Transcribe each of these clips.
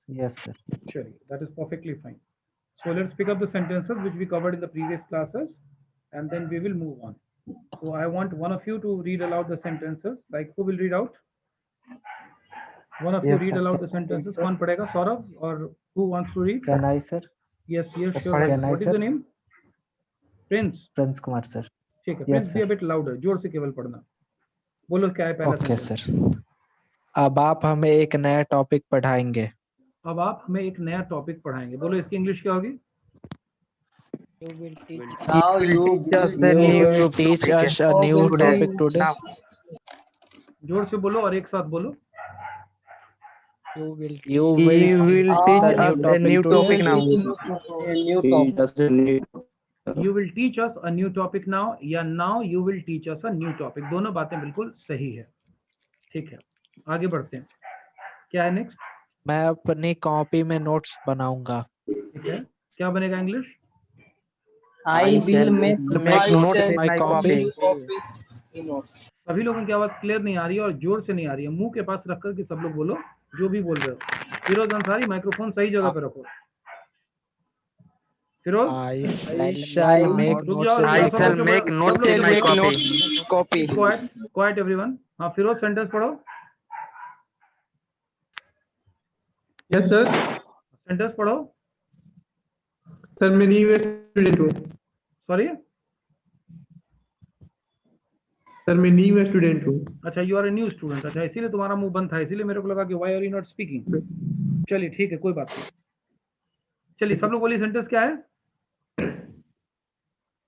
Yes, sir. Surely, that is perfectly fine. So let's pick up the sentences which we covered in the previous classes, and then we will move on. So I want one of you to read aloud the sentences. Like, who will read out? One of you Yes, read sir. aloud the sentences. Sir. कौन पढ़ेगा? Saurabh, or who wants to read? Can I, sir? Yes, sure. Can I, What is sir? the name? Prince. Prince Kumar, sir. ठीक है. Yes, Prince, be sir. a bit louder. जोर से केवल पढ़ना. बोलो क्या है पहला Okay, sentence. sir. अब आप हमें एक नया टॉपिक पढ़ाएंगे. अब आप हमें एक नया टॉपिक पढ़ाएंगे. बोलो इसकी इंग्लिश क्या होगी? Now you will teach us a new topic today. जोर से बोलो और एक साथ बोलो. You will teach us a new topic now. a new topic. You will teach us a new topic now, या now you will teach us a new topic. दोनों बातें बिल्कुल सही है. ठीक है, आगे बढ़ते हैं. क्या है नेक्स्ट? मैं अपनी कॉपी में नोट्स बनाऊंगा. ठीक है, क्या बनेगा English? I will make notes in my copy. सभी लोगों की आवाज क्लियर नहीं आ रही है और जोर से नहीं आ रही है. मुंह के पास रख कर के सब लोग बोलो जो भी बोल रहे हो. फिरोज अंसारी, माइक्रोफोन सही जगह पे रखो. Firoz, I shall make notes in my copy. Quiet everyone. हाँ, फिरोज सेंटेंस पढ़ो. Yes sir. सेंटेंस पढ़ो. सर मैं न्यू स्टूडेंट हूँ. सॉरी, सर मैं न्यू स्टूडेंट हूँ. अच्छा, you are a new student. अच्छा, इसीलिए तुम्हारा मुंह बंद था, इसीलिए मेरे को लगा कि why are you not speaking. चलिए ठीक है, कोई बात नहीं. चलिए सब लोग बोलिए सेंटेंस क्या है?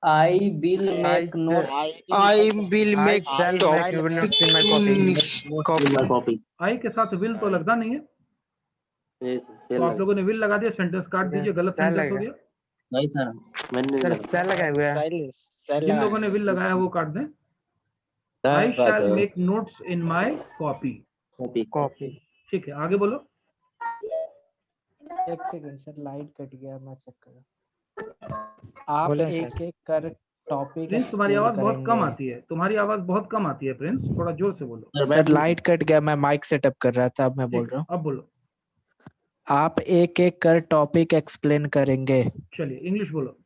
I will make notes. I will make notes in my copy. आई के साथ विल तो लगता नहीं है, तो आप लोगों ने विल लगा दिया. सेंटेंस काट दीजिए, गलत सेंटेंस हो गया. नहीं सर, मैंने लगाए हुए हैं. जिन लोगों ने विल लगाया वो काट दें. I shall make notes in my copy. ठीक है, आगे बोलो. एक सेकंड सर, लाइट कट गया, मैं चेक कर. आप एक एक कर टॉपिक. प्रिंस, तुम्हारी आवाज बहुत कम आती है. तुम्हारी आवाज बहुत कम आती है प्रिंस, थोड़ा जोर से बोलो. सर लाइट कट गया, मैं माइक सेटअप कर रहा था, अब मैं बोल रहा हूँ. अब बोलो. आप एक एक कर टॉपिक एक्सप्लेन करेंगे. चलिए इंग्लिश बोलो.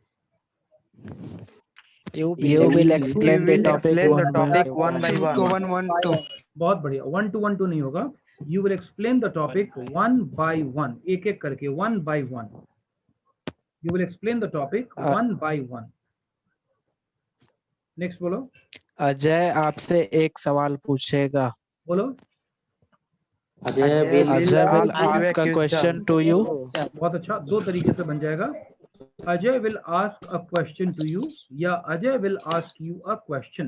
You will explain the topic one by one. बहुत बढ़िया. 1 to 1 2 नहीं होगा. You will explain the topic one by one. एक एक करके, one by one. You will explain the topic one by one. Next बोलो. अजय आपसे एक सवाल पूछेगा. बोलो. Ajay will ask a question to you. बहुत अच्छा, दो तरीके से बन जाएगा. Ajay will ask a question to you या Ajay will ask you a question.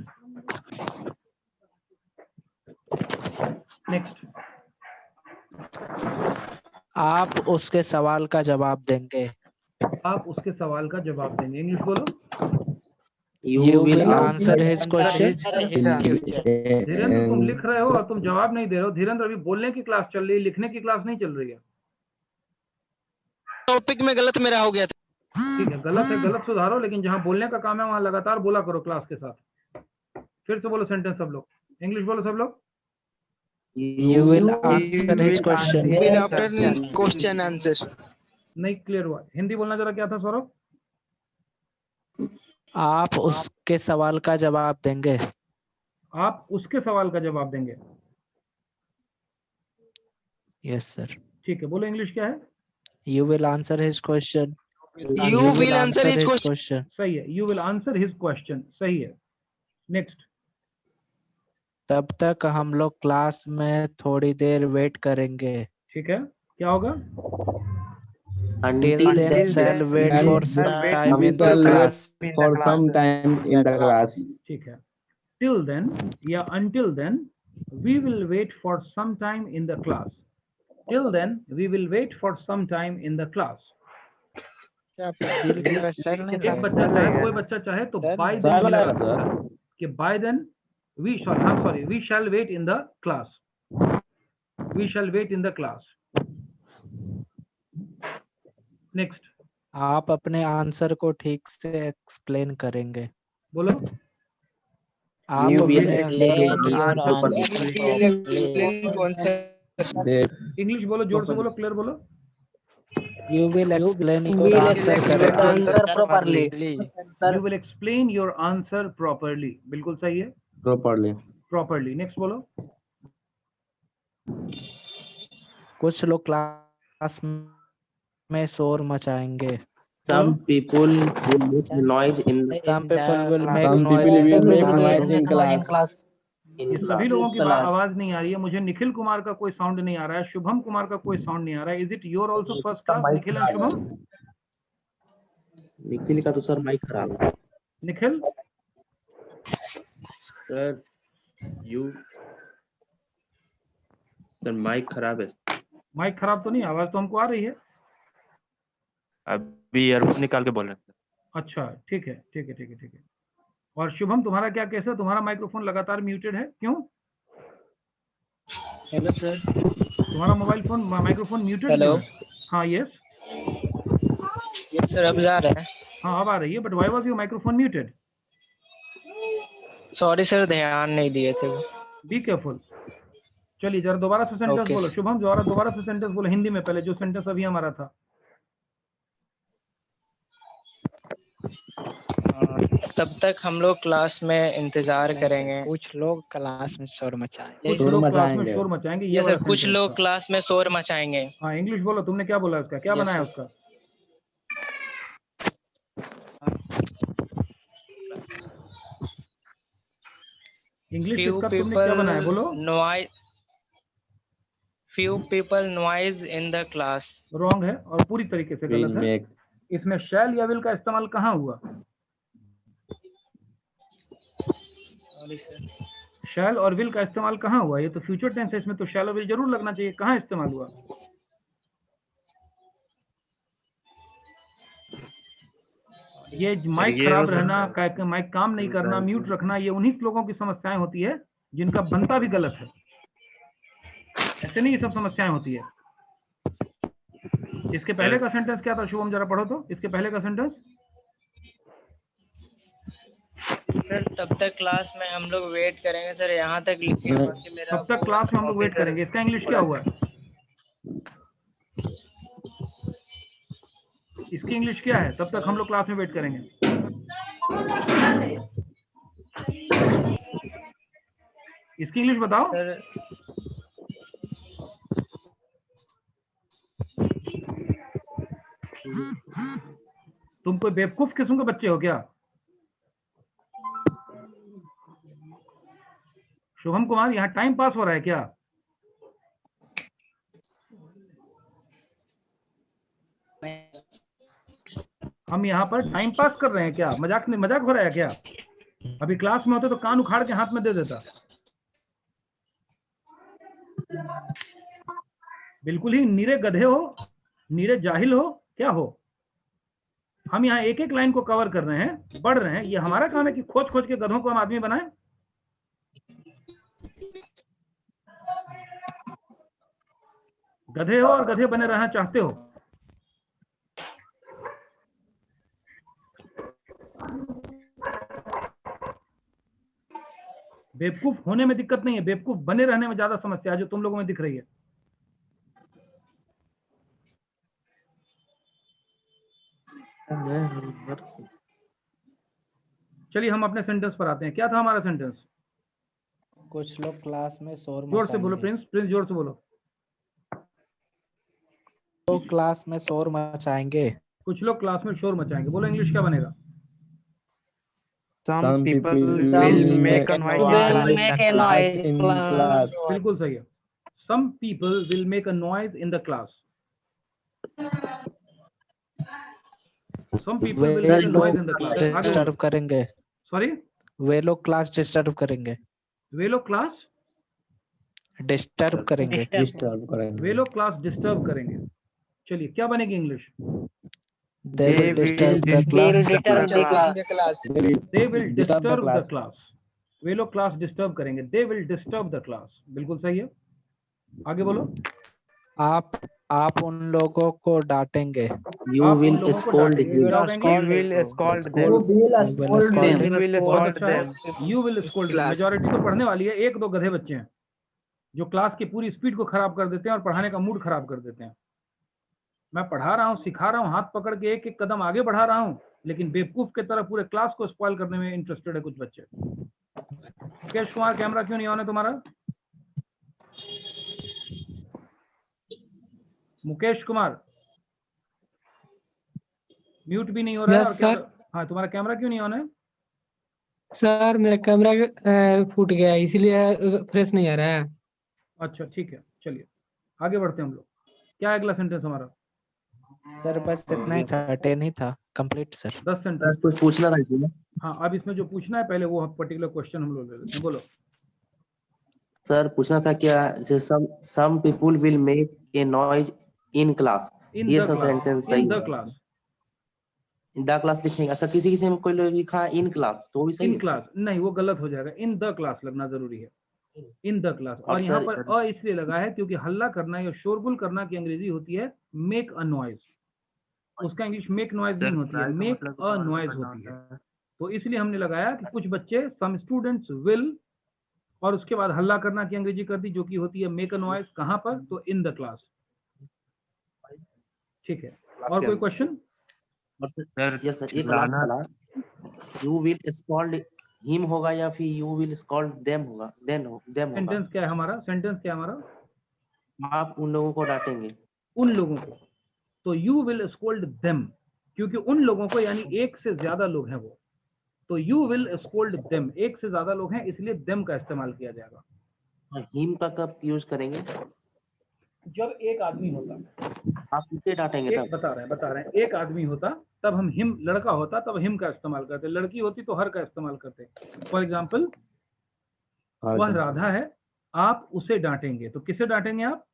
Next. आप उसके सवाल का जवाब देंगे. आप उसके सवाल का जवाब देंगे. इंग्लिश बोलो. You will answer his question. Dhirendra, तुम लिख रहे हो और तुम जवाब नहीं दे रहे हो. धीरेन्द्र, अभी बोलने की क्लास चल रही है, लिखने की क्लास नहीं चल रही है. टॉपिक में गलत मेरा हो गया था. ठीक है, गलत है, गलत सुधारो, लेकिन जहां बोलने का काम है वहां लगातार बोला करो क्लास के साथ. फिर से बोलो सेंटेंस सब लोग. इंग्लिश बोलो सब लोग. You will answer his question. Will after question answer. नहीं क्लियर हुआ. हिंदी बोलना जरा. क्या था सौरभ? आप उसके सवाल का जवाब देंगे. आप उसके सवाल का जवाब देंगे. Yes sir. ठीक है, बोलो इंग्लिश क्या है? You will answer his question. You will answer his question. सही है. You will answer his question. सही है. नेक्स्ट. तब तक हम लोग क्लास में थोड़ी देर वेट करेंगे. ठीक है, क्या होगा? Till then shall wait for some time in the class. For some time in the class. ठीक है. Till then या until then we will wait for some time in the class. Till then we will wait for some time in the class. एक बच्चा चाहे, कोई बच्चा चाहे तो by then कि by then we shall wait in the class. We shall wait in the class. Next. आप अपने आंसर को ठीक से एक्सप्लेन करेंगे. बोलो. आप इंग्लिश बोलो, जोर से बोलो, क्लियर बोलो. You will explain your will answer explain correctly. the answer properly. You will explain your answer properly. बिल्कुल सही है. Properly. Next बोलो. कुछ लोग क्लास में शोर मचाएंगे. Some people will make noise in Some people will make Some noise people will in make class. noise in class. ये सभी लोगों की आवाज नहीं आ रही है. मुझे निखिल कुमार का कोई साउंड नहीं आ रहा है. शुभम कुमार का कोई साउंड नहीं आ रहा है. Is it your also first class Nikhil and Shubham? Nikhil का तो सर माइक खराब है. निखिल, सर माइक खराब है. माइक खराब तो नहीं, आवाज तो हमको आ रही है. अभी ईयरफोन निकाल के बोल रहे हैं. अच्छा, ठीक है, ठीक है, ठीक है, ठीक है. और शुभम, तुम्हारा क्या केस है? तुम्हारा माइक्रोफोन लगातार म्यूटेड है, क्यों? Hello sir. तुम्हारा mobile phone microphone muted hello. क्यों है? हाँ, यस. यस सर, अब जा रहा है. हाँ, अब आ रही है. But why was your microphone muted? Sorry sir, ध्यान नहीं दिए थे. Be careful. चलिए जरा दोबारा से सेंटेंस Okay, बोलो. शुभम, दोबारा से सेंटेंस बोलो हिंदी में, पहले जो सेंटेंस अभी हमारा था. तब तक हम लोग क्लास में इंतजार करेंगे. कुछ लोग क्लास में शोर मचाएंगे. कुछ लोग क्लास में शोर मचाएंगे. ये वाला सर, कुछ sentence लोग था. क्लास में शोर मचाएंगे. हाँ, इंग्लिश बोलो. तुमने क्या बोला उसका? क्या Yes, बनाया sir. उसका? इंग्लिश Few इसका तुमने क्या बनाया? बोलो. few people noise in the class. Wrong है और पूरी तरीके से गलत है. इसमें शैल या विल का इस्तेमाल कहाँ हुआ? Sorry sir. शैल और विल का इस्तेमाल कहाँ हुआ? ये तो फ्यूचर टेंस है, इसमें तो शैल और विल जरूर लगना चाहिए. कहाँ इस्तेमाल हुआ? ये माइक खराब रहना, माइक काम नहीं करना, म्यूट रखना, ये उन्हीं लोगों की समस्याएं होती है जिनका बनता भी गलत है. ऐसे नहीं ये सब समस्याएं होती है. इसके पहले का सेंटेंस क्या था? शुभम जरा पढ़ो तो. इसके पहले का सेंटेंस. सर, तब तक क्लास में हम लोग वेट करेंगे सर. यहाँ तक लिखे हुआ कि मेरा तब तक क्लास में हम लोग वेट करेंगे. इसका इंग्लिश क्या हुआ? इसकी इंग्लिश क्या है? तब तक हम लोग क्लास में वेट करेंगे. इसकी इंग्लिश बताओ. सर, तुम कोई बेवकूफ किस्म के बच्चे हो क्या? शुभम कुमार, यहाँ टाइम पास हो रहा है क्या? हम यहाँ पर टाइम पास कर रहे हैं क्या? मजाक हो रहा है क्या? अभी क्लास में होते तो कान उखाड़ के हाथ में दे देता. बिल्कुल ही नीरे गधे हो, नीरे जाहिल हो, क्या हो? हम यहाँ एक एक लाइन को कवर कर रहे हैं, पढ़ रहे हैं. ये हमारा काम है कि खोज खोज के गधों को हम आदमी बनाएं? गधे हो और गधे बने रहना चाहते हो. बेवकूफ होने में दिक्कत नहीं है, बेवकूफ बने रहने में ज्यादा समस्या है जो तुम लोगों में दिख रही है. चलिए हम अपने सेंटेंस पर आते हैं. क्या था हमारा सेंटेंस? कुछ लोग क्लास में शोर जोर से बोलो मचाएंगे. प्रिंस जोर से बोलो. तो क्लास में शोर मचाएंगे. कुछ लोग क्लास में शोर मचाएंगे. बोलो इंग्लिश क्या बनेगा? Some people will make a noise in class. बिल्कुल सही है. Some people will make a noise in the class. Some people will make a noise in the class. Disturb करेंगे. Sorry? वे लोग क्लास डिस्टर्ब करेंगे. वे लोग class disturb करेंगे. वे लोग class disturb करेंगे. चलिए क्या बनेगी English? They will disturb the class. They will disturb the class. वे लोग क्लास डिस्टर्ब करेंगे. They will disturb the class. बिल्कुल सही है. आगे बोलो. आप उन लोगों को डांटेंगे. You will scold him. You will scold them. You will scold them. Majority तो पढ़ने वाली है. एक दो गधे बच्चे हैं जो क्लास की पूरी स्पीड को खराब कर देते हैं और पढ़ाने का मूड खराब कर देते हैं. मैं पढ़ा रहा हूँ, सिखा रहा हूँ, हाथ पकड़ के एक एक कदम आगे बढ़ा रहा हूँ, लेकिन बेवकूफ की तरह पूरे क्लास को स्पॉइल करने में इंटरेस्टेड है कुछ बच्चे। मुकेश कुमार, कैमरा क्यों नहीं ऑन है तुम्हारा? मुकेश कुमार म्यूट भी नहीं हो रहा है। Yes, और क्या? sir. हाँ, तुम्हारा कैमरा क्यों नहीं ऑन है? सर मेरा कैमरा फूट गया है, इसीलिए फ्रेश नहीं आ रहा है। अच्छा ठीक है, चलिए आगे बढ़ते हैं हम लोग। क्या है अगला सेंटेंस हमारा? सर बस इतना ही था, 10 ही था कंप्लीट सर। 10 सेंटेंस। कुछ पूछना था इसमें। हाँ, अब इसमें जो पूछना है पहले वो पर्टिकुलर क्वेश्चन हम लोग ले लेते हैं। बोलो। सर पूछना था क्या, some people will make a noise in class, इन ये the sub class, sentence in सही द है। क्लास, इन द क्लास लिखेंगे। अच्छा, किसी किसी में कोई लोग लिखा है इन क्लास, तो वो भी सही इन है। क्लास नहीं, वो गलत हो जाएगा। इन द क्लास लगना जरूरी है, इन द क्लास। और और यहाँ सर- पर अ इसलिए लगा है क्योंकि हल्ला करना या शोरगुल करना की अंग्रेजी होती है मेक अ नॉइज। उसका इंग्लिश मेक नॉइज नहीं होती है, मेक अ नॉइज होती है। तो इसलिए हमने लगाया कि कुछ बच्चे सम स्टूडेंट्स विल, और उसके बाद हल्ला करना की अंग्रेजी कर दी जो कि होती है मेक अ नॉइज। कहाँ पर? तो इन द क्लास। ठीक है, और कोई क्वेश्चन? और सर यस सर, एक लास्ट वाला, यू विल स्कॉल्ड हिम होगा या फिर यू विल स्कॉल्ड देम होगा? देम होगा। सेंटेंस क्या है हमारा? सेंटेंस क्या है हमारा? आप उन लोगों को डांटेंगे। उन लोगों को, तो यू विल स्कोल्ड देम, क्योंकि उन लोगों को यानी एक से ज्यादा लोग हैं वो, तो यू विल स्कोल्ड देम, एक से ज्यादा लोग हैं इसलिए देम का इस्तेमाल किया जाएगा। हिम का कब यूज करेंगे? जब एक आदमी होता, आप किसे डांटेंगे एक तब? बता रहे हैं, एक आदमी होता तब हम हिम, लड़का होता तब हिम का इस्तेमाल करते, लड़की होती तो हर का इस्तेमाल करते। फॉर एग्जाम्पल, वह राधा है, आप उसे डांटेंगे, तो किसे डांटेंगे आप?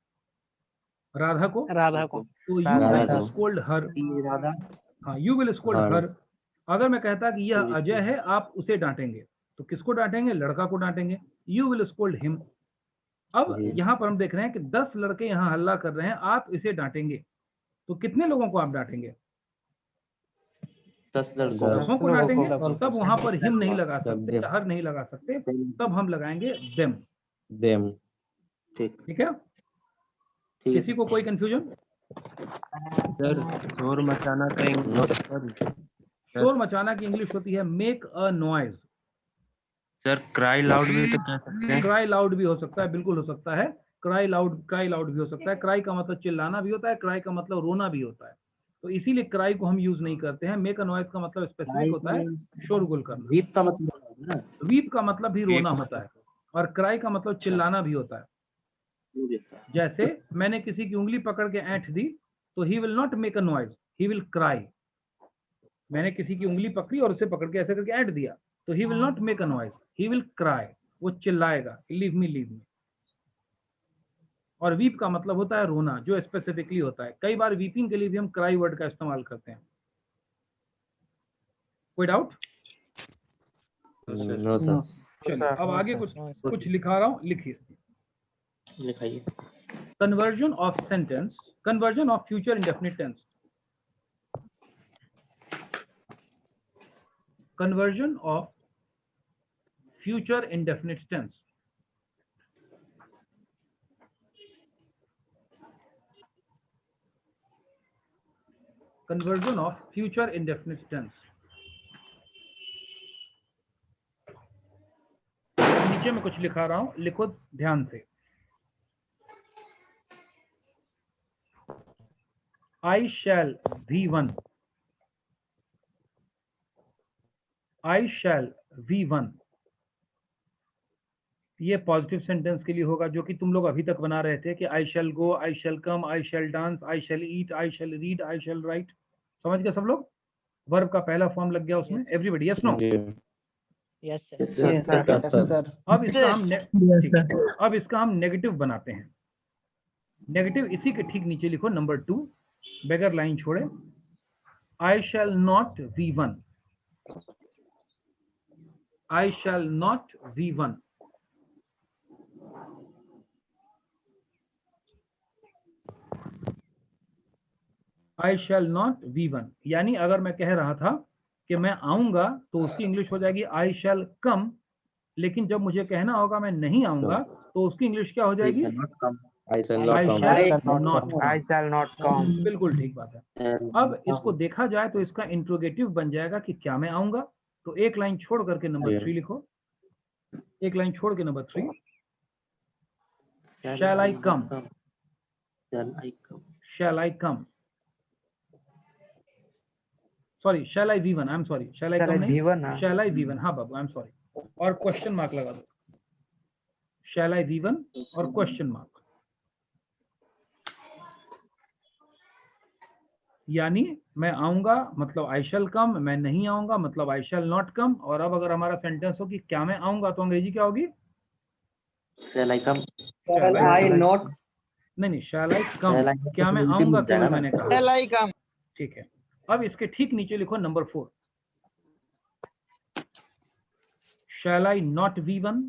राधा को। राधा को। तो यू विल स्कोल्ड हर। राधा। हाँ, यू विल स्कोल्ड हर। अगर मैं कहता कि यह अजय है, आप उसे डांटेंगे, तो किसको डांटेंगे? लड़का को डांटेंगे। You will scold him. अब यहाँ पर हम देख रहे हैं कि 10 लड़के यहाँ हल्ला कर रहे हैं, आप इसे डांटेंगे, तो कितने लोगों को आप डांटेंगे? 10 लड़कों को डांटेंगे। तब वहां पर हिम नहीं लगा सकते, हर नहीं लगा सकते, तब हम लगाएंगे देम। ठीक है? किसी को कोई कंफ्यूजन? सर शोर मचाना का शोर मचाना की इंग्लिश होती है make a noise. Sir cry loud भी तो कह सकते हैं। क्राई लाउड भी हो सकता है, बिल्कुल हो सकता है। क्राई लाउड भी हो सकता है। क्राई का मतलब चिल्लाना भी होता है, क्राई का मतलब रोना भी होता है, तो इसीलिए क्राई को हम यूज नहीं करते हैं। मेक अ नॉइज का मतलब स्पेसिफिक होता है शोरगुल करना। वीप का मतलब, वीप का मतलब भी रोना होता है, और क्राई का मतलब चिल्लाना भी होता है। जैसे मैंने किसी की उंगली पकड़ के ऐंठ दी, तो he will not make a noise, he will cry. मैंने किसी की उंगली पकड़ी और उसे पकड़ के ऐसे करके ऐंठ दिया, तो he will not make a noise, he will cry. वो चिल्लाएगा, लीव मी लीव मी। और वीप का मतलब होता है रोना, जो स्पेसिफिकली होता है। कई बार वीपिंग के लिए भी हम क्राई वर्ड का इस्तेमाल करते हैं। कोई डाउट? No sir. चलिए अब आगे कुछ लिखा रहा हूं, लिखिए। लिखाइए। Conversion of sentence, conversion of future indefinite tense, conversion of future indefinite tense। conversion of future indefinite tense। नीचे में कुछ लिखा रहा हूं, लिखो ध्यान से। I shall V1, I shall V1, ये पॉजिटिव सेंटेंस के लिए होगा, जो कि तुम लोग अभी तक बना रहे थे कि आई शैल गो, आई शैल कम, आई शैल डांस, आई शैल ईट, आई शैल रीड, आई शैल राइट। समझ गए सब लोग? वर्ब का पहला फॉर्म लग गया उसमें। Everybody yes no? Yes sir. अब इसका हम नेगेटिव बनाते हैं। नेगेटिव इसी के ठीक नीचे लिखो, नंबर 2, बगैर लाइन छोड़े। I shall not V1, I shall not V1। I shall not V1, यानी अगर मैं कह रहा था कि मैं आऊंगा, तो उसकी इंग्लिश हो जाएगी आई शैल कम। लेकिन जब मुझे कहना होगा मैं नहीं आऊंगा, तो उसकी इंग्लिश क्या हो जाएगी? I shall I not come. shall not come. I shall not come. बिल्कुल ठीक बात है। अब इसको देखा जाए तो इसका इंट्रोगेटिव बन जाएगा कि क्या मैं आऊंगा। तो एक लाइन छोड़ करके नंबर 3 लिखो, एक लाइन छोड़ के number 3, shall I come, shall I come, sorry shall I V1, I'm sorry, shall I come नहीं, shall I V1, हाँ बाबू I'm sorry, और क्वेश्चन मार्क लगा दो, shall I V1 और क्वेश्चन मार्क, यानी मैं आऊंगा मतलब I shall come, मैं नहीं आऊंगा मतलब I shall not come। और अब अगर हमारा सेंटेंस हो कि क्या मैं आऊंगा तो अंग्रेजी क्या होगी? Shall I come? Shall I not? नहीं, shall I come, क्या मैं आऊंगा केवल मैंने कहा, Shall I come? ठीक है। अब इसके ठीक नीचे लिखो number 4, shall I not V1,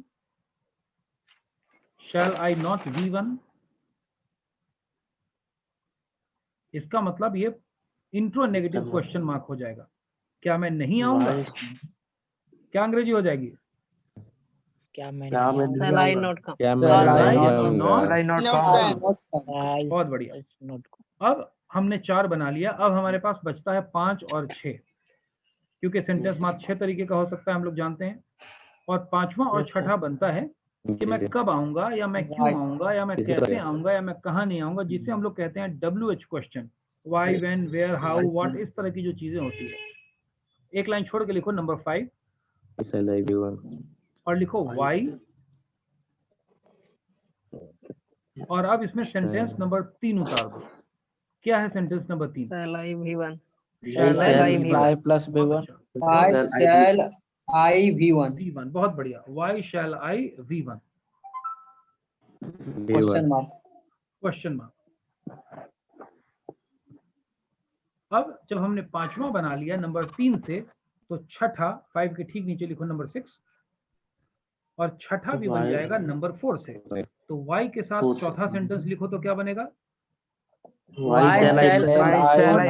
shall I not V1। इसका मतलब ये इंट्रो नेगेटिव क्वेश्चन मार्क हो जाएगा, क्या मैं नहीं आऊंगा, क्या अंग्रेजी हो जाएगी? क्या मैं Shall I not come? क्या मैं Shall I नहीं not आऊंगा? Shall I not come? बहुत बढ़िया। अब हमने 4 बना लिया, अब हमारे पास बचता है 5 और 6, क्योंकि सेंटेंस मात्र 6 तरीके का हो सकता है हम लोग जानते हैं, और 5वां और 6ठा बनता है कि मैं कब आऊंगा या मैं क्यों आऊंगा या मैं कैसे आऊंगा या मैं कहाँ नहीं आऊंगा, जिसे हम लोग कहते हैं WH question, why, when, where, how, what, इस तरह की जो चीजें होती है। एक लाइन छोड़ के लिखो नंबर 5 Shall I V1? और लिखो व्हाई, और अब इसमें सेंटेंस नंबर 3 उतार दो। क्या है sentence number 3? Shall I V1? Shall I I plus B1? Why shall I V1? V1, बहुत बढ़िया। Why shall I V1? V1. Question mark. अब जब हमने 5वां बना लिया नंबर 3 से, तो 6ठा 5 के ठीक नीचे लिखो नंबर 6, और 6ठा भी बन जाएगा नंबर 4 से। तो y के साथ चौथा सेंटेंस लिखो तो क्या बनेगा? Why shall I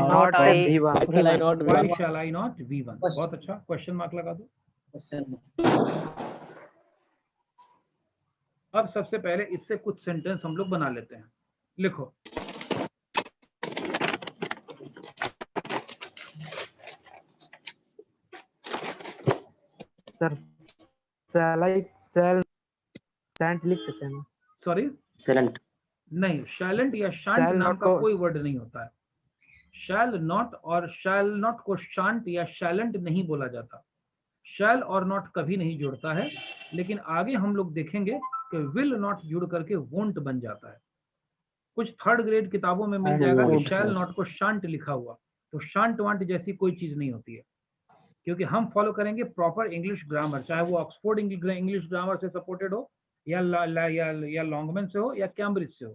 not V1? Why shall I not V1? बहुत अच्छा, क्वेश्चन मार्क लगा दो। अब सबसे पहले इससे कुछ सेंटेंस हम लोग बना लेते हैं। लिखो, Sir, shan't लिख सकते हैं? Sorry Shalln't. नहीं, शैलेंट या शांट Shall नाम not का को- कोई वर्ड नहीं होता है। शैल नॉट और शैल नॉट को शांट या शैलेंट नहीं बोला जाता। शैल और नॉट कभी नहीं जुड़ता है, लेकिन आगे हम लोग देखेंगे कि विल नॉट जुड़ करके वोंट बन जाता है। कुछ 3rd ग्रेड किताबों में मिल जाएगा कि शैल नॉट को शांट लिखा हुआ, तो शांट वांट जैसी कोई चीज नहीं होती है, क्योंकि हम फॉलो करेंगे प्रॉपर इंग्लिश ग्रामर, चाहे वो ऑक्सफोर्ड इंग्लिश ग्रामर से सपोर्टेड हो या लॉन्गमैन से हो या कैम्ब्रिज से हो।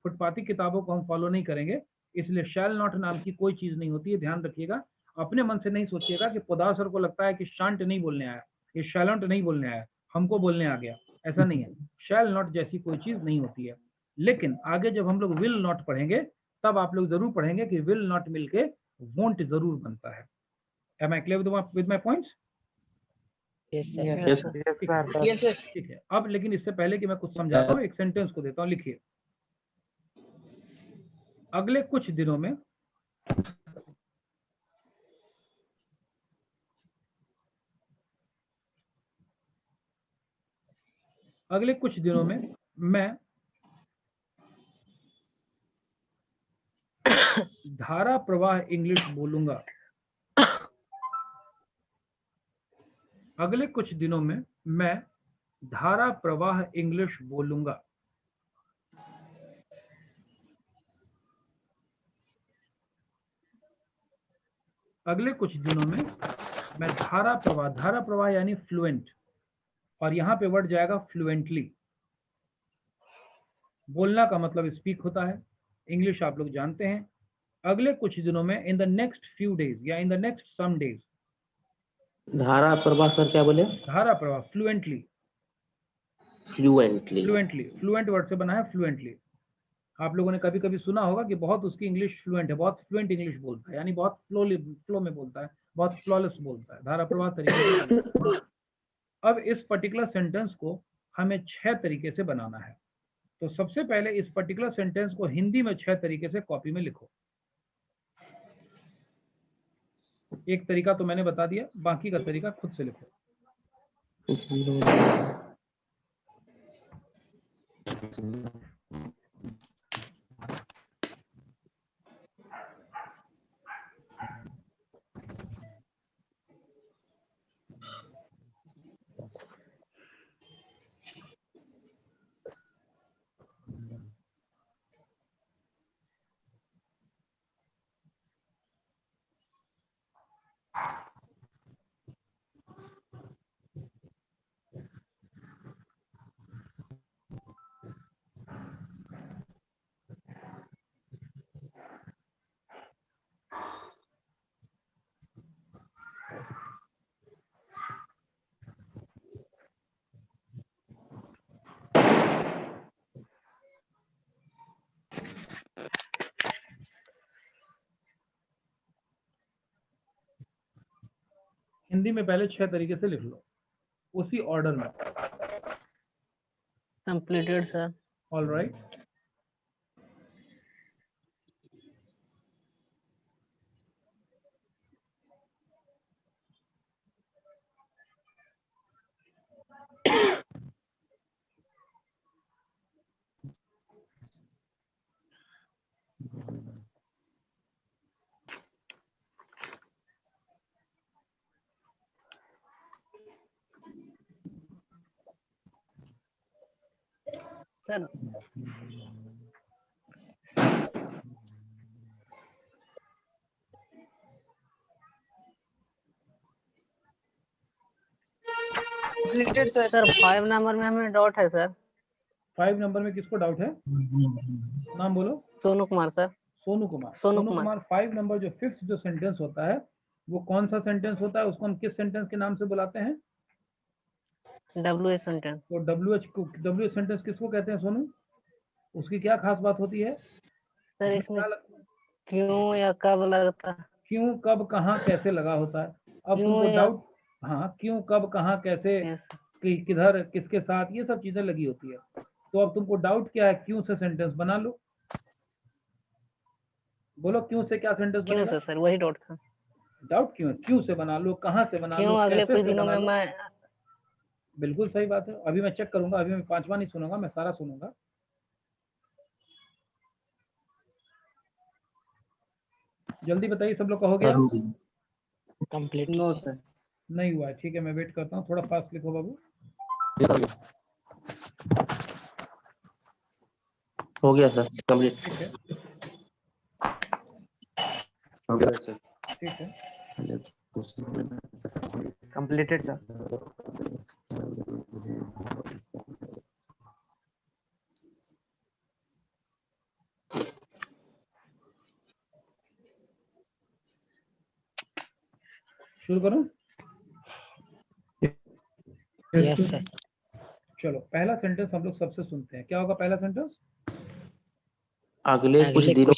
फुटपाथी किताबों को हम फॉलो नहीं करेंगे, इसलिए शैल नॉट नाम की कोई चीज नहीं होती है। ध्यान रखिएगा, अपने मन से नहीं सोचिएगा कि पोदार सर को लगता है कि शांत नहीं बोलने आया, ये शैलेंट नहीं बोलने आया, हमको बोलने आ गया, ऐसा नहीं है। शैल नॉट जैसी कोई चीज नहीं होती है। लेकिन आगे जब हम लोग विल नॉट पढ़ेंगे, तब आप लोग जरूर पढ़ेंगे कि विल नॉट मिलके वोंट जरूर बनता है। Am I clear with my points? Yes, Yes, sir. Yes, sir. ठीक है। अब लेकिन इससे पहले कि मैं कुछ समझाता हूँ, एक सेंटेंस को देता हूँ, लिखिए। अगले कुछ दिनों में मैं धारा प्रवाह इंग्लिश बोलूंगा। अगले कुछ दिनों में मैं धारा प्रवाह इंग्लिश बोलूंगा। अगले कुछ दिनों में मैं धारा प्रवाह यानी फ्लुएंट, और यहां पे वर्ड जाएगा फ्लुएंटली। बोलना का मतलब स्पीक होता है, इंग्लिश आप लोग जानते हैं। अगले कुछ दिनों में, in the next few days या in the next some days. धारा प्रवाह सर क्या बोले? धारा प्रवाह फ्लुएंटली, फ्लुएंट वर्ड से बना है फ्लुएंटली। आप लोगों ने कभी कभी सुना होगा कि बहुत उसकी इंग्लिश फ्लुएंट है, बहुत फ्लुएंट इंग्लिश बोलता है, यानी बहुत फ्लो में बोलता है, बहुत फ्लॉलेस बोलता है, धारा प्रवाह तरीके से। अब इस पर्टिकुलर सेंटेंस को हमें 6 तरीके से बनाना है। तो सबसे पहले इस पर्टिकुलर सेंटेंस को हिंदी में 6 तरीके से कॉपी में लिखो। एक तरीका तो मैंने बता दिया, बाकी का तरीका खुद से लिखो। हिंदी में पहले 6 तरीके से लिख लो, उसी ऑर्डर में। Completed, sir. All right. Sir, Completed, sir. sir, 5 number में हमें डॉट है सर। 5 नंबर में किसको डाउट है? नाम बोलो। सोनू कुमार सर। सोनू कुमार। सोनू सोनू कुमार। कुमार 5 नंबर जो फिफ्थ जो सेंटेंस होता है वो कौन सा सेंटेंस होता है? उसको हम किस सेंटेंस के नाम से बुलाते हैं? WH sentence. तो WH सेंटेंस किसको कहते हैं सोनू? उसकी क्या खास बात होती है? सर इसमें क्यों या कब लगता है? क्यों, कब, कहाँ, कैसे लगा होता है। अब क्यों तुमको या- डाउट, हाँ, क्यों, कब, कहाँ, कैसे, Yes, किधर, किसके साथ, ये सब चीजें लगी होती है। तो अब तुमको डाउट क्या है? क्यों से सेंटेंस बना लो। बोलो क्यों से क्या सेंटेंस क्यों बनेगा? से सर वही डॉट था। डाउट क्यों है? क्यों से बना लो, कहाँ से बना क्यों लो, अगले कैसे कुछ से दिनों बना में लो। मैं बिल्कुल सही बात है। अभी मैं चेक करूंगा, अभी मैं 5वां नहीं सुनूंगा, मैं सारा सुनूंगा। जल्दी बताइए, सब लोग का हो गया? कंप्लीट। No, sir. नहीं हुआ है, ठीक है, मैं वेट करता हूँ। थोड़ा फास्ट लिखो बाबू। हो गया सर, कंप्लीट। ठीक है, ठीक है। Completed sir. शुरू करूं? Yes sir. चलो, पहला सेंटेंस हम लोग सबसे सुनते हैं। क्या होगा पहला सेंटेंस? अगले कुछ दिनों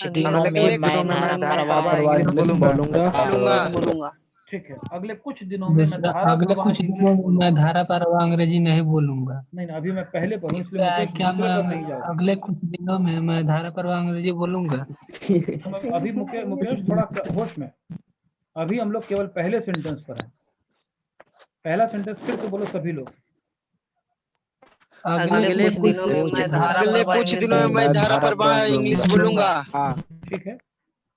बोलूंगा। ठीक है, अगले कुछ दिनों में मैं दूसरा, धारा अगले प्रवाह कुछ इंग्लिश दिनों में बोलूंगा। मैं धारा प्रवाह अंग्रेजी नहीं बोलूंगा। नहीं, अभी मैं पहले पढ़ूं, इसलिए क्या मुकेश क्या दूसरे मैं पर नहीं जाओ। अगले कुछ दिनों में मैं धारा प्रवाह अंग्रेजी बोलूंगा? अभी मुकेश थोड़ा होश में। अभी हम लोग केवल पहले सेंटेंस पर हैं। पहला सेंटेंस फिर से बोलो सभी लोग। अगले कुछ दिनों में मैं धारा प्रवाह इंग्लिश बोलूंगा। ठीक है,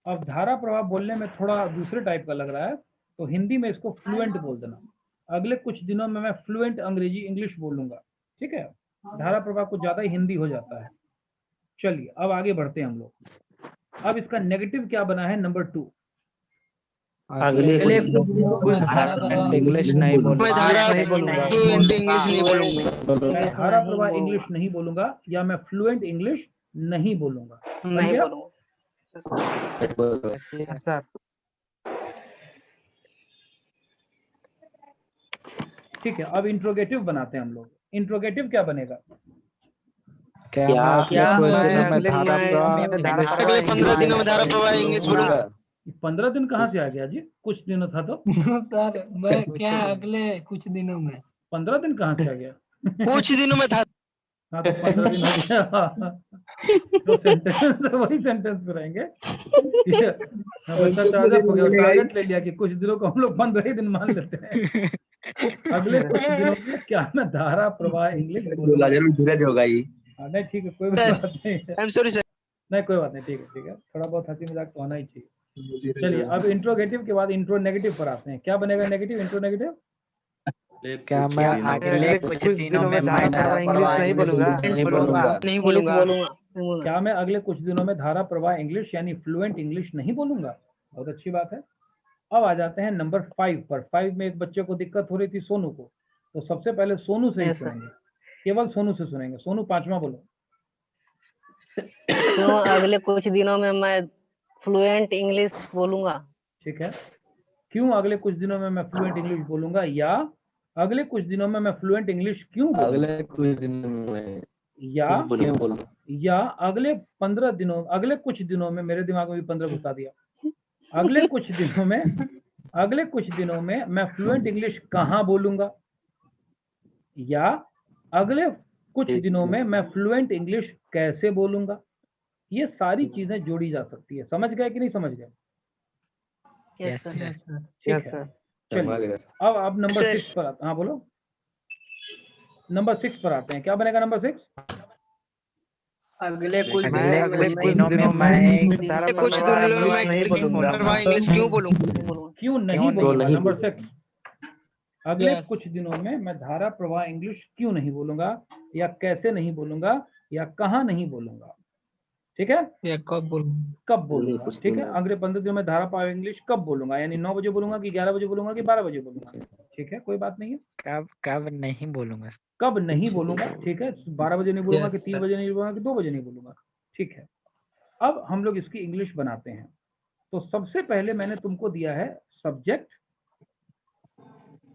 अब धारा प्रवाह बोलने में थोड़ा दूसरे टाइप का लग रहा है, तो हिंदी में इसको फ्लुएंट बोल देना। अगले कुछ दिनों में मैं फ्लुएंट अंग्रेजी इंग्लिश बोलूंगा। ठीक है, धारा प्रवाह कुछ ज्यादा ही हिंदी हो जाता है। चलिए, अब आगे बढ़ते हैं हम लोग। अब इसका नेगेटिव क्या बना है? नंबर 2। अगले कुछ दिनों में मैं धारा प्रवाह इंग्लिश नहीं बोलूंगा। मैं धारा प्रवाह इंग्लिश नहीं बोलूंगा या मैं फ्लुएंट इंग्लिश नहीं बोलूंगा। बन नहीं गया? बोलूंगा। सर ठीक है, अब इंट्रोगेटिव बनाते हैं हम लोग। इंट्रोगेटिव क्या बनेगा? क्या अगले 15 दिनों में धारा प्रवाह इंग्लिश बोलूंगा। 15 दिन कहाँ से आ गया जी? कुछ दिनों था तो। सर मैं क्या अगले कुछ दिनों में 15 दिन कहाँ से आ गया? कुछ दिनों में था। हाँ तो 15 दिन हो गया। जो सेंटेंस वही सेंटेंस पे रहेंगे। बच्चा चार्जअप हो गया, टारगेट ले लिया कि कुछ दिनों को हम लोग 15 ही दिन मान लेते हैं। अगले कुछ दिनों में क्या मैं धारा प्रवाह इंग्लिश बोलूंगा? धीरज होगा ही। नहीं ठीक है, कोई बात नहीं है। I am sorry sir. नहीं कोई बात नहीं, ठीक है, थोड़ा बहुत हंसी मजाक तो होना ही चाहिए। चलिए अब इंट्रोगेटिव के बाद इंट्रो नेगेटिव पर आते हैं। क्या बनेगा नेगेटिव, इंट्रो नेगेटिव? क्या मैं अगले कुछ दिनों में धारा प्रवाह इंग्लिश नहीं बोलूंगा? नहीं बोलूंगा। क्या मैं अगले कुछ दिनों में धारा प्रवाह इंग्लिश यानी फ्लुएंट इंग्लिश नहीं बोलूंगा? बहुत अच्छी बात है। अब आ जाते हैं नंबर 5 पर। 5 में एक बच्चे को दिक्कत हो रही थी, सोनू को। तो सबसे पहले सोनू से ही सुनेंगे, केवल सोनू से सुनेंगे। सोनू 5वां बोलो। क्यों अगले कुछ दिनों में मैं फ्लुएंट इंग्लिश बोलूंगा? ठीक है, क्यों अगले कुछ दिनों में मैं फ्लुएंट इंग्लिश बोलूंगा, या अगले कुछ दिनों में मैं फ्लुएंट इंग्लिश क्यों बोलूंगा? अगले कुछ दिनों में या क्यों बोलूंगा? या अगले 15 दिनों, अगले कुछ दिनों में, मेरे दिमाग में भी 15 घुसा दिया। अगले कुछ दिनों में मैं फ्लुएंट इंग्लिश कहाँ बोलूंगा, या अगले कुछ दिनों में मैं फ्लुएंट इंग्लिश कैसे बोलूंगा। ये सारी चीजें जोड़ी जा सकती है। समझ गए कि नहीं समझ गए? Yes sir. ठीक है, चलिए अब नंबर 6 पर आते हैं। हाँ बोलो, नंबर 6 पर आते हैं। क्या बनेगा नंबर 6? अगले कुछ दिनों में मैं धारा प्रवाह इंग्लिश नहीं बोलूंगा। इंग्लिश क्यों बोलूंगा? क्यों नहीं बोलूंगा? नंबर 6, अगले कुछ दिनों में मैं धारा प्रवाह इंग्लिश क्यों नहीं बोलूंगा, या कैसे नहीं बोलूंगा, या कहाँ नहीं बोलूंगा। ठीक है, या कब बोलूंगा? कब बोलूंगा। ठीक है, अगले 15 दिनों में धारा प्रवाह इंग्लिश कब बोलूंगा, यानी 9 बजे बोलूंगा कि 11 बजे बोलूंगा कि 12 बजे बोलूंगा। ठीक है, कोई बात नहीं है। कब नहीं बोलूंगा? कब नहीं बोलूंगा, ठीक है। 12 बजे नहीं बोलूंगा कि 3 बजे नहीं बोलूंगा कि 2 बजे नहीं बोलूंगा। ठीक है, अब हम लोग इसकी इंग्लिश बनाते हैं। तो सबसे पहले मैंने तुमको दिया है सब्जेक्ट,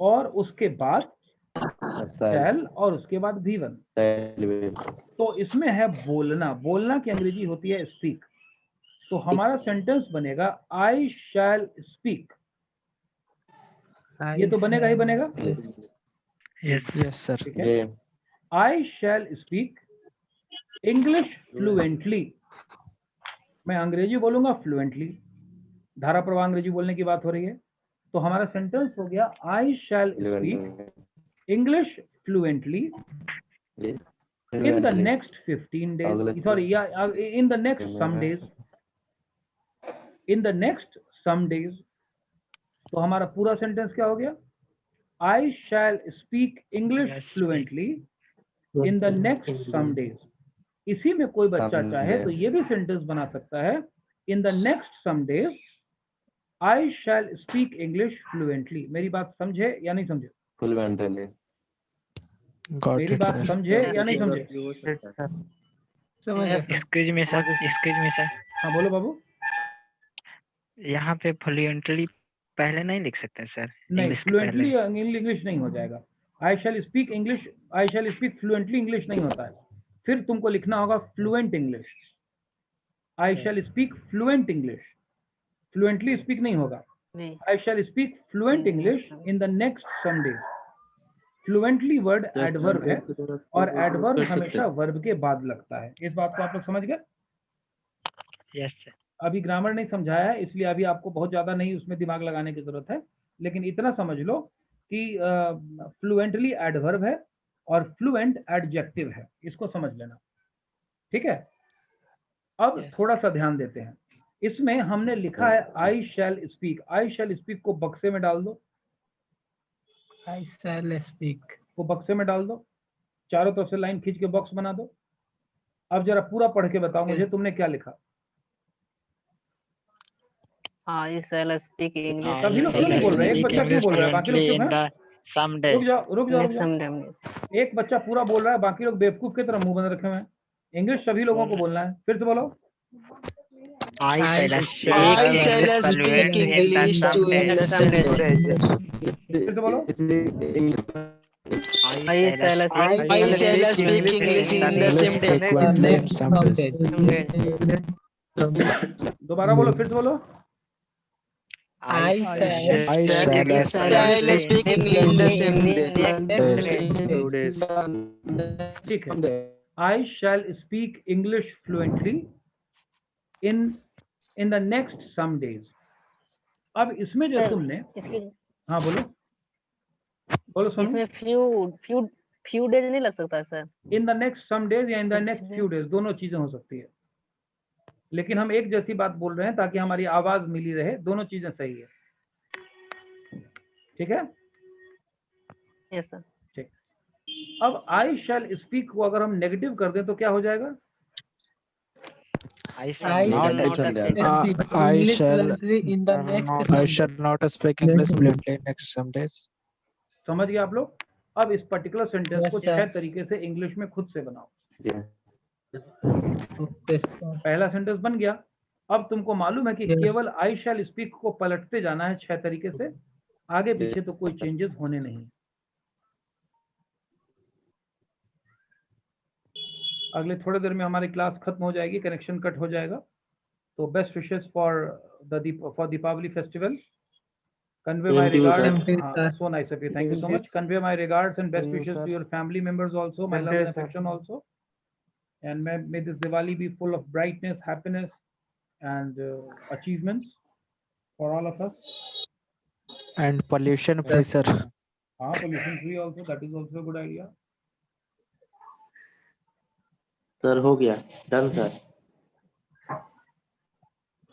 और उसके बाद शैल, और उसके बाद V1। तो इसमें है बोलना। बोलना की अंग्रेजी होती है स्पीक। तो हमारा सेंटेंस बनेगा आई शैल स्पीक। ये तो बनेगा ही बनेगा। Yes sir. ठीक है, आई शैल स्पीक इंग्लिश फ्लुएंटली। मैं अंग्रेजी बोलूंगा फ्लुएंटली। धारा प्रवाह अंग्रेजी बोलने की बात हो रही है। तो हमारा सेंटेंस हो गया I shall speak English fluently in the next 15 days, sorry, in the next some days, in the next some days। तो हमारा पूरा सेंटेंस क्या हो गया? I shall speak English fluently in the next some days। इसी में कोई बच्चा चाहे तो ये भी सेंटेंस बना सकता है, in the next some days I shall speak English fluently। मेरी बात समझे या नहीं समझे? फ्लुएंटली। मेरी बात समझे या नहीं समझे? Excuse me sir. हाँ बोलो बाबू। यहाँ पे फ्लुएंटली पहले नहीं लिख सकते सर? नहीं, फ्लुएंटली इंग्लिश नहीं हो जाएगा। I shall speak English, I shall speak fluently English नहीं होता है। फिर तुमको लिखना होगा fluent English. I shall speak fluent English, fluently speak नहीं होगा। I shall speak fluent English in the next some days. Fluently word adverb है, और एडवर्ब हमेशा वर्ब के बाद लगता है। इस बात को आप लोग समझ गए? Yes sir. अभी ग्रामर नहीं समझाया है, इसलिए अभी आपको बहुत ज्यादा नहीं उसमें दिमाग लगाने की जरूरत है। लेकिन इतना समझ लो कि फ्लुएंटली एडवर्ब है और फ्लुएंट एडजेक्टिव है, इसको समझ लेना। ठीक है, अब थोड़ा सा ध्यान देते हैं। इसमें हमने लिखा है आई शैल स्पीक। आई शैल स्पीक को बक्से में डाल दो। आई शैल स्पीक को बक्से में डाल दो, चारों तरफ से लाइन खींच के बॉक्स बना दो। अब जरा पूरा पढ़ के बताओ मुझे, तुमने क्या लिखा? आई शैल स्पीक इंग्लिश। सभी लोग क्यों नहीं बोल रहे? एक बच्चा क्यों बोल रहा है? बाकी लोग चुप हैं। रुक जाओ। एक बच्चा पूरा बोल रहा है, बाकी लोग बेवकूफ की तरह मुंह बंद रखे हुए हैं। इंग्लिश सभी लोगों को बोलना है। फिर से बोलो। I shall speak English to in the same day। फिर से बोलो। I shall speak English in the same day। दोबारा बोलो, फिर से बोलो। आई shall speak English in the same day। ठीक है, I shall speak English fluently in the next some days. अब इसमें जो सर, तुमने, इसकी हाँ बोलो बोलो सुनो, इसमें फ्यू डेज नहीं लग सकता sir? In the next some days या इन द कुछ नेक्स्ट दिन। फ्यू डेज, दोनों चीजें हो सकती है, लेकिन हम एक जैसी बात बोल रहे हैं ताकि हमारी आवाज मिली रहे, दोनों चीजें सही है, ठीक है? Yes sir. ठीक। अब आई शैल स्पीक को अगर हम नेगेटिव कर दें तो क्या हो जाएगा? I I shall Not not speak speak speak I English shall fluently in the next I some shall days. not speak English fluently next some days. समझ गए आप लोग? अब इस पर्टिकुलर सेंटेंस Yes, को sir. 6 तरीके से इंग्लिश में खुद से बनाओ। Yeah. Okay, sir. पहला सेंटेंस बन गया। अब तुमको मालूम है कि Yes. केवल आई शैल स्पीक को पलटते जाना है 6 तरीके से, आगे पीछे तो कोई चेंजेस होने नहीं। अगले थोड़ी देर में हमारी क्लास खत्म हो जाएगी, कनेक्शन कट हो जाएगा। तो best wishes for Deepawali festival. Convey my Same to you, sir. regards. Same to you, sir. So nice of you. Thank you so much. Convey my regards and best Thank you, wishes sir. to your family members also. My Thank love you, and sir. affection also. And may this Diwali be full of brightness, happiness, and achievements for all of us. And pollution free, sir. Pollution free also. That is also a good idea. Sir हो गया, done sir.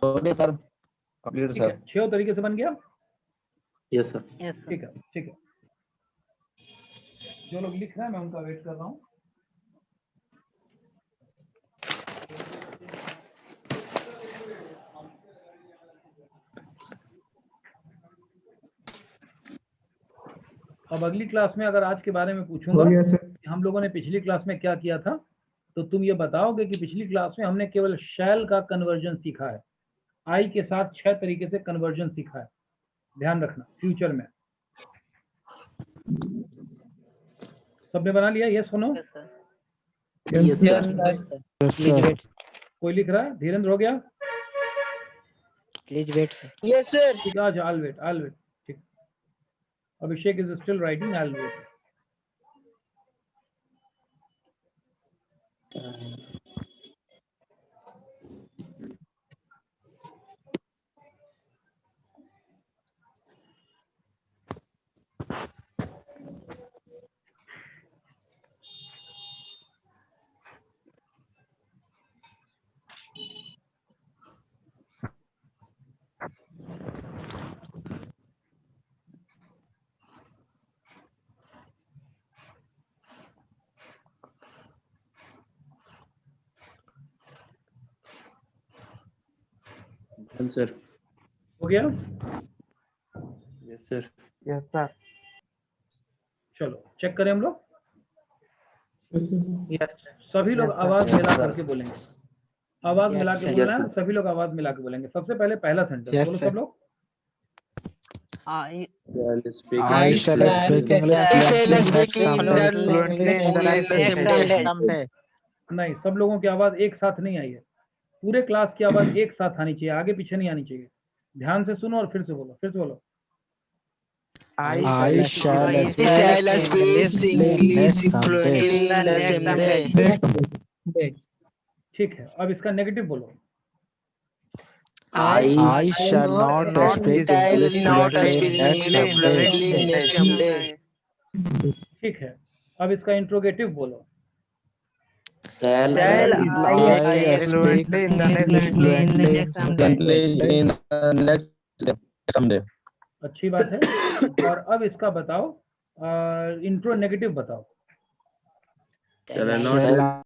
Okay, sir. Complete, ठीक sir. है, 6 तरीके से बन गया। Yes sir. yes sir. ठीक है, ठीक है। जो लोग लिख रहे हैं मैं उनका वेट कर रहा हूँ। अब अगली क्लास में अगर आज के बारे में पूछूंगा हो गया सर। कि हम लोगों ने पिछली क्लास में क्या किया था, तो तुम ये बताओगे कि पिछली क्लास में हमने केवल शैल का कन्वर्जन सीखा है, आई के साथ 6 तरीके से कन्वर्जन सीखा है। ध्यान रखना फ्यूचर में। सबने बना लिया? ये सुनो, Yes sir. Yes Yes, sir. sir. Yes, Please sir. wait. कोई लिख रहा है? धीरेन्द्र हो गया? Please wait sir. Yes, sir. ठीक है, I'll wait. ठीक। अभिषेक is still writing, I'll wait. Done, sir. हो गया? Yes, sir. Yes, sir. चलो चेक करें हम लोग। Yes, sir. सभी लोग Yes, sir. आवाज Yes, मिला sir. करके बोलेंगे। आवाज मिला के Yes, बोलना है, sir. सभी लोग आवाज मिला के बोलेंगे। सबसे पहले पहला सेंटेंस Yes, बोलो sir. सब लोग। I Shall speak I English shall fluently. speak English fluently next some days. नहीं, सब लोगों की आवाज एक साथ नहीं आई है। पूरे क्लास की आवाज एक साथ आनी चाहिए, आगे पीछे नहीं आनी चाहिए। ध्यान से सुनो और फिर से बोलो। I shall speak English fluently next some days. Wait. ठीक है, अब इसका नेगेटिव बोलो। I shall not speak English fluently next some days. ठीक है, अब इसका इंट्रोगेटिव बोलो। शैल I speak English fluently next some days. Someday. अच्छी बात है। और अब इसका बताओ, इंट्रो नेगेटिव बताओ। Shall I not Shall